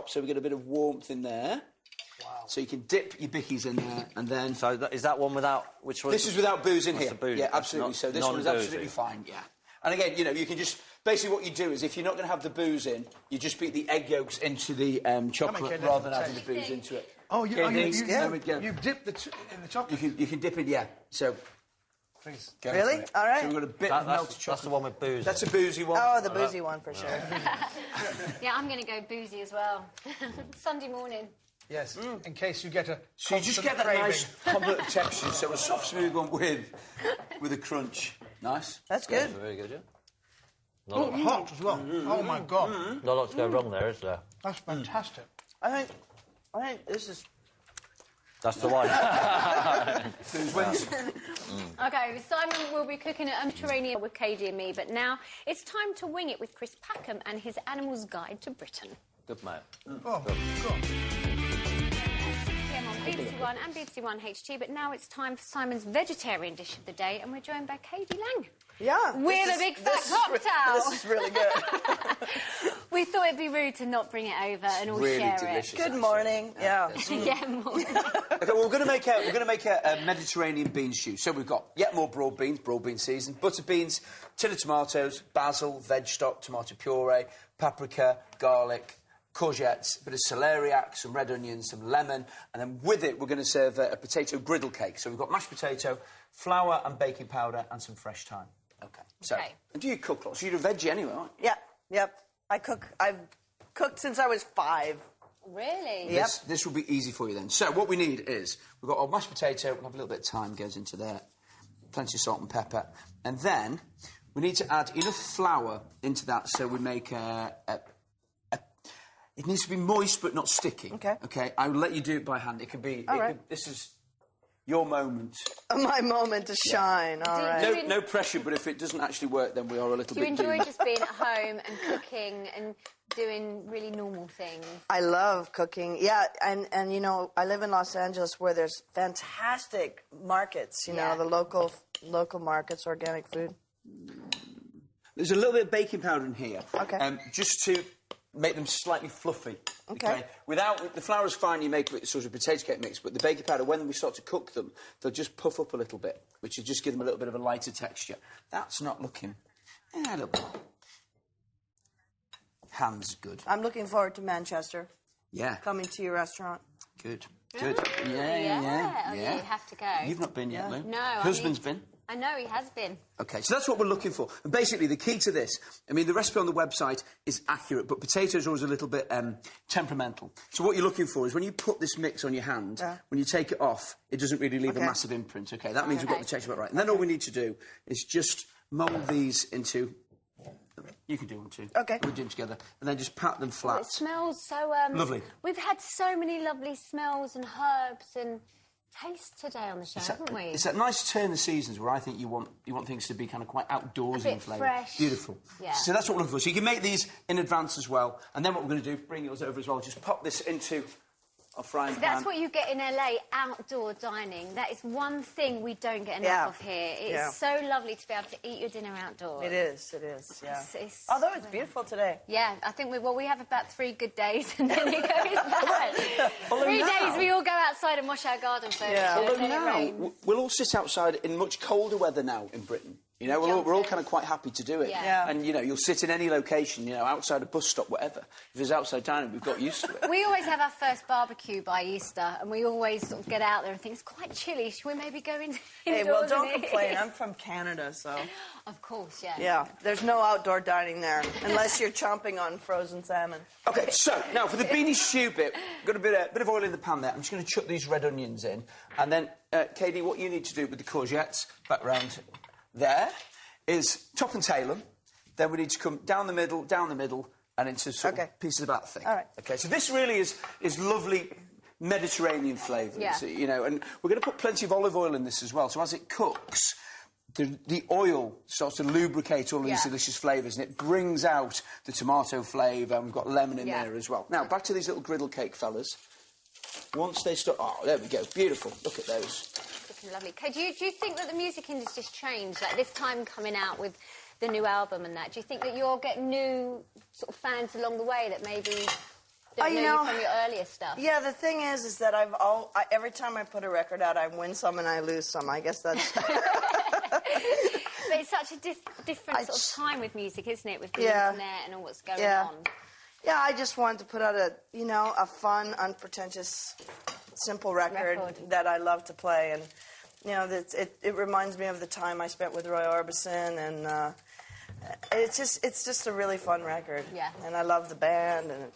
top, so we get a bit of warmth in there. Wow. So you can dip your bickies in there, and then... So is that one without... Which one? This is without booze in here. Booze? Yeah, absolutely. So this one is absolutely fine, yeah. And again, you know, you can just... Basically what you do is, if you're not going to have the booze in, you just beat the egg yolks into the chocolate rather than adding the booze into it. Oh, you dip in the chocolate? You can dip it, yeah. So... Please. Really? All right. So we've got a bit of melted chocolate. That's the one with booze. That's a boozy one. Oh, the boozy one for sure. Yeah, I'm going to go boozy as well. Sunday morning. Yes, in case you get a So you just get that nice omelette texture, so a soft smooth one with a crunch. Nice. That's good. Very good, yeah. Oh, hot as well. Oh, my God. Not a lot to go wrong there, is there? That's fantastic. I think this is... That's the one. OK, Simon will be cooking at Mediterranean with Katie and me, but now it's time to wing it with Chris Packham and his Animal's Guide to Britain. Good, mate. Oh, God. 6 p.m. on BBC One and BBC One HT, but now it's time for Simon's vegetarian dish of the day, and we're joined by Katie Lang. Yeah. With a big fat cocktail. This is really good. We thought it'd be rude to not bring it over and all really share delicious, it. Good morning. Yeah. Yeah, morning. Okay, well, we're going to make a Mediterranean bean stew. So we've got yet more broad bean season, butter beans, tin of tomatoes, basil, veg stock, tomato puree, paprika, garlic, courgettes, a bit of celeriac, some red onions, some lemon, and then with it we're going to serve a potato griddle cake. So we've got mashed potato, flour and baking powder, and some fresh thyme. Okay. So, and do you cook lots? You're a veggie anyway, aren't you? Yeah. Yep. I've cooked since I was 5. Really? Yep. This will be easy for you then. So what we need is, we've got our mashed potato, we'll have a little bit of thyme goes into there, plenty of salt and pepper, and then we need to add enough flour into that so we make it needs to be moist but not sticky. Okay. Okay, I will let you do it by hand. It could be... this is your moment. My moment to shine, all right. No pressure, but if it doesn't actually work, then we are a little bit Do you enjoy doomed. just being at home and cooking and doing really normal things? I love cooking, yeah, and you know, I live in Los Angeles where there's fantastic markets, you know, the local markets, organic food. There's a little bit of baking powder in here. Okay. Just to make them slightly fluffy. Okay. Without the flour is fine, you make sort of potato cake mix, but the baking powder, when we start to cook them, they'll just puff up a little bit, which will just give them a little bit of a lighter texture. That's not looking... a little bit. Hands good. I'm looking forward to Manchester. Yeah. Coming to your restaurant. Good. Good. Oh, yeah, you have to go. You've not been yet, Lou? No. Husband's been? I know, he has been. OK, so that's what we're looking for. And basically, the key to this, I mean, the recipe on the website is accurate, but potatoes are always a little bit temperamental. So what you're looking for is when you put this mix on your hand, when you take it off, it doesn't really leave a massive imprint, OK? That means we've got the texture about right. And then all we need to do is just mould these into... You can do one too. OK. We'll do them together. And then just pat them flat. It smells so... lovely. We've had so many lovely smells and herbs and... taste today on the show, haven't we? It's that nice turn of seasons where I think you want things to be kind of quite outdoorsy in flavour. Fresh. Beautiful. Yeah. So that's what we're looking for. So you can make these in advance as well. And then what we're going to do, bring yours over as well, just pop this into our frying pan. That's what you get in LA, outdoor dining. That is one thing we don't get enough of here. It's so lovely to be able to eat your dinner outdoors. It is, yeah. It's although it's beautiful today. Yeah, I think we have about 3 good days and then it goes bad. 3 days we all go outside and wash our garden first. Yeah. Although now, we'll all sit outside in much colder weather now in Britain. You know, we're all kind of quite happy to do it. Yeah. And, you know, you'll sit in any location, you know, outside a bus stop, whatever. If there's outside dining, we've got used to it. We always have our first barbecue by Easter, and we always sort of get out there and think, it's quite chilly, should we maybe go indoors? Hey, well, don't complain. I'm from Canada, so... Of course, yeah. Yeah, there's no outdoor dining there, unless you're chomping on frozen salmon. OK, so, now, for the beanie stew bit, got a bit of oil in the pan there. I'm just going to chuck these red onions in. And then, Katie, what you need to do with the courgettes, back round there, is top and tail them. Then we need to come down the middle, and into sort of pieces about thick. All right. OK, so this really is lovely Mediterranean flavours, you know, and we're going to put plenty of olive oil in this as well. So as it cooks, the oil starts to lubricate all of these delicious flavours, and it brings out the tomato flavour, and we've got lemon in there as well. Now, back to these little griddle cake fellas. Once they start... Oh, there we go. Beautiful. Look at those. Looking lovely. Do you think that the music industry's changed? Like, this time coming out with the new album and that, do you think that you're getting new sort of fans along the way that maybe don't you know know, you from your earlier stuff. Yeah, the thing is that every time I put a record out, I win some and I lose some. I guess that's... But it's such a different sort of time with music, isn't it? With the internet and all what's going on. Yeah, I just wanted to put out a fun, unpretentious, simple record that I love to play, and it reminds me of the time I spent with Roy Orbison, and it's just a really fun record. Yeah. And I love the band, and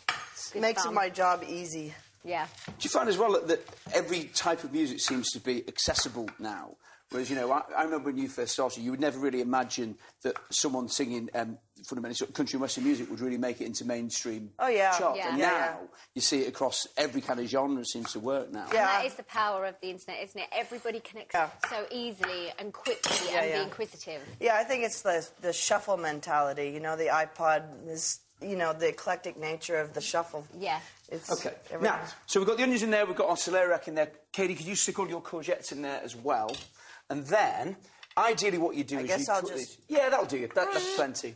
it makes my job easy. Yeah. Do you find as well that every type of music seems to be accessible now? Whereas, I remember when you first started, you would never really imagine that someone singing fundamentally sort of country and western music would really make it into mainstream charts. And now you see it across every kind of genre seems to work now. Yeah. And that is the power of the internet, isn't it? Everybody connects so easily and quickly and be inquisitive. Yeah, I think it's the shuffle mentality. The iPod is... the eclectic nature of the shuffle. Yeah. Okay. Now, so we've got the onions in there, we've got our celeriac in there. Katie, could you stick all your courgettes in there as well? And then, ideally what you do is you cook these... Yeah, that'll do you. That's plenty.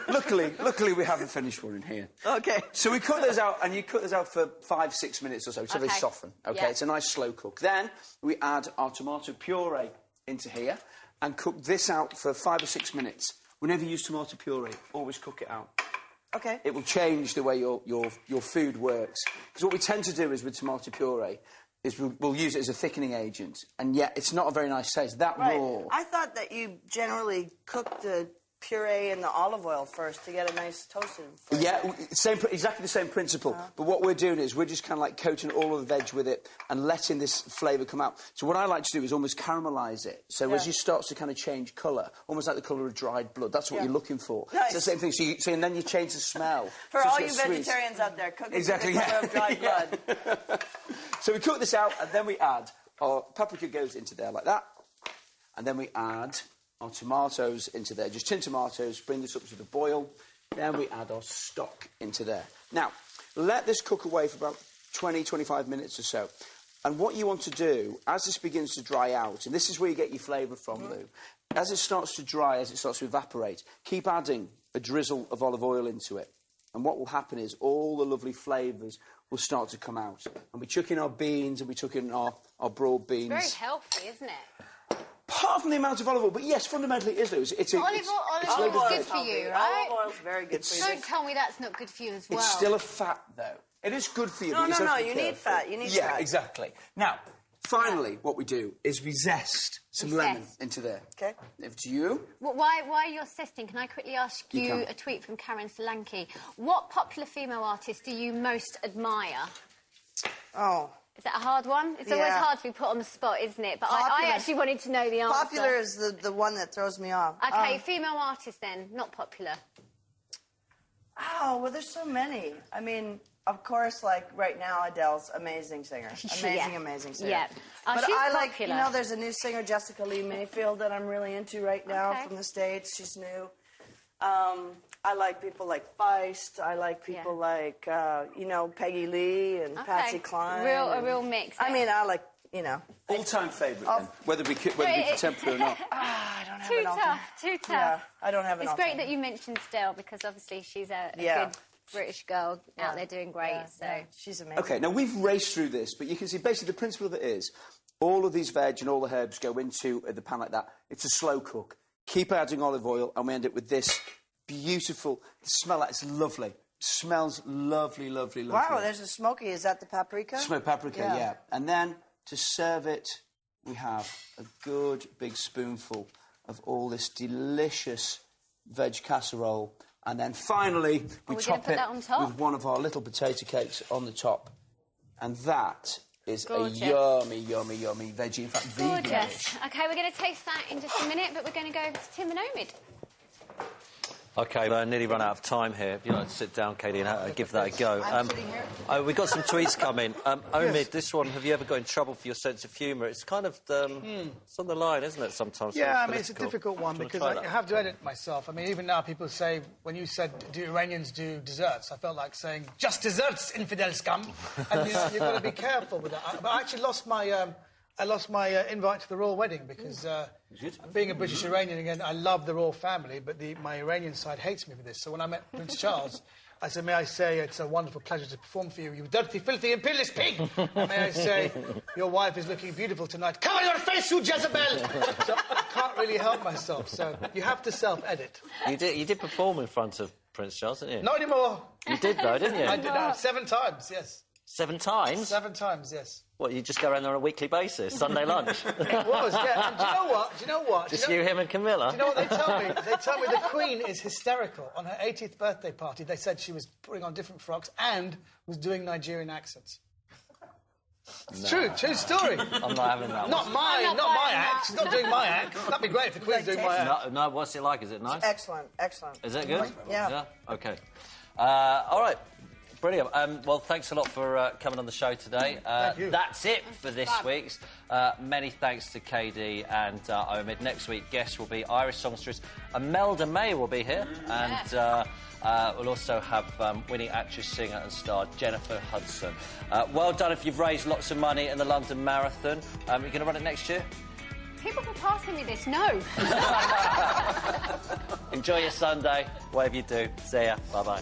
Luckily, we haven't finished one in here. Okay. So we cut those out, and you cook those out for 5-6 minutes or so, so they soften. Okay, it's a nice slow cook. Then we add our tomato puree into here and cook this out for 5 or 6 minutes. Whenever you use tomato puree, always cook it out. Okay. It will change the way your food works. Because what we tend to do is with tomato puree is we'll use it as a thickening agent, and yet it's not a very nice taste. That raw... I thought that you generally cook the puree in the olive oil first to get a nice toasted flavor. Yeah, exactly the same principle. But what we're doing is we're just kind of like coating all of the veg with it and letting this flavour come out. So what I like to do is almost caramelise it. So as you start to kind of change colour, almost like the colour of dried blood. That's what you're looking for. Nice. It's the same thing. So and then you change the smell. For all you vegetarians out there, cooking the colour of dried blood. So we cook this out, and then we add our paprika goes into there like that, and then we add our tomatoes into there, just tin tomatoes, bring this up to the boil, then we add our stock into there. Now, let this cook away for about 20-25 minutes or so. And what you want to do, as this begins to dry out, and this is where you get your flavour from, Lou, as it starts to dry, as it starts to evaporate, keep adding a drizzle of olive oil into it. And what will happen is all the lovely flavours will start to come out. And we chuck in our beans, and we chuck in our broad beans. It's very healthy, isn't it? Apart from the amount of olive oil, but yes, fundamentally it is, Lou. Olive oil is good for you, right? Olive oil is very good for you. Don't tell me that's not good for you as well. It's still a fat, though. It is good for you. No, you need fat. You need fat. Yeah, exactly. Now, finally, what we do is we zest some lemon into there. Okay. Over to you. Well, while you're zesting, can I quickly ask you a tweet from Karen Solanke? What popular female artist do you most admire? Oh. Is that a hard one? It's always hard to be put on the spot, isn't it? But I actually wanted to know the answer. Popular is the one that throws me off. OK, female artist then, not popular. Oh, well, there's so many. I mean, of course, like, right now, Adele's amazing singer. Amazing singer. Yeah. But she's I like, popular. there's a new singer, Jessica Lee Mayfield, that I'm really into right now from the States. She's new. I like people like Feist. I like people like, Peggy Lee and Patsy Cline. A real mix. I mean, I like, All-time favourite, then, whether we contemporary or not. I don't have Too tough. Yeah, I don't have an It's great that you mentioned Stell, because obviously she's a good British girl out there doing great. She's amazing. OK, now we've raced through this, but you can see basically the principle of it is all of these veg and all the herbs go into the pan like that. It's a slow cook. Keep adding olive oil, and we end up with this beautiful smell. It's lovely. Smells lovely. Wow, there's a smoky. Is that the paprika? Smoked paprika, yeah. And then to serve it, we have a good big spoonful of all this delicious veg casserole. And then finally, we top it with one of our little potato cakes on the top. And that is a yummy veggie. In fact, vegan dish. OK, we're going to taste that in just a minute, but we're going to go over to Tim and Omid. OK, we're nearly run out of time here. If you'd like to sit down, Katie, and give that a go. I'm sitting here. We've got some tweets coming. Omid, this one, have you ever got in trouble for your sense of humour? It's kind of... It's on the line, isn't it, sometimes? Yeah, I mean, it's a difficult one because I have to edit myself. I mean, even now people say, when you said, do Iranians do desserts? I felt like saying, just desserts, infidel scum. And you've got to be careful with that. But I actually lost my invite to the royal wedding because being a British Iranian again, I love the royal family, but my Iranian side hates me for this. So when I met Prince Charles, I said, may I say it's a wonderful pleasure to perform for you, you dirty, filthy, imperialist pig! And may I say, your wife is looking beautiful tonight. Cover your face, you Jezebel! So I can't really help myself, so you have to self-edit. You did perform in front of Prince Charles, didn't you? Not anymore. You did, though, didn't you? I did, 7 times, yes. 7 times? 7 times, yes. What, you just go around there on a weekly basis, Sunday lunch? It was, yeah. And do you know what? Just you, him and Camilla? Do you know what they tell me? They tell me the Queen is hysterical. On her 80th birthday party, they said she was putting on different frocks and was doing Nigerian accents. It's true story. I'm not having that. Not my act. She's not doing my act. That'd be great if the Queen's doing my act. No, what's it like? Is it nice? Excellent. Is it good? Yeah. OK. All right. Brilliant. Well, thanks a lot for coming on the show today. Thank you. That's it for this week's. Many thanks to KD and Omid. Next week, guests will be Irish songstress Imelda May will be here. And we'll also have winning actress, singer and star Jennifer Hudson. Well done if you've raised lots of money in the London Marathon. You're going to run it next year? People keep asking me this. No. Enjoy your Sunday, whatever you do. See ya. Bye-bye.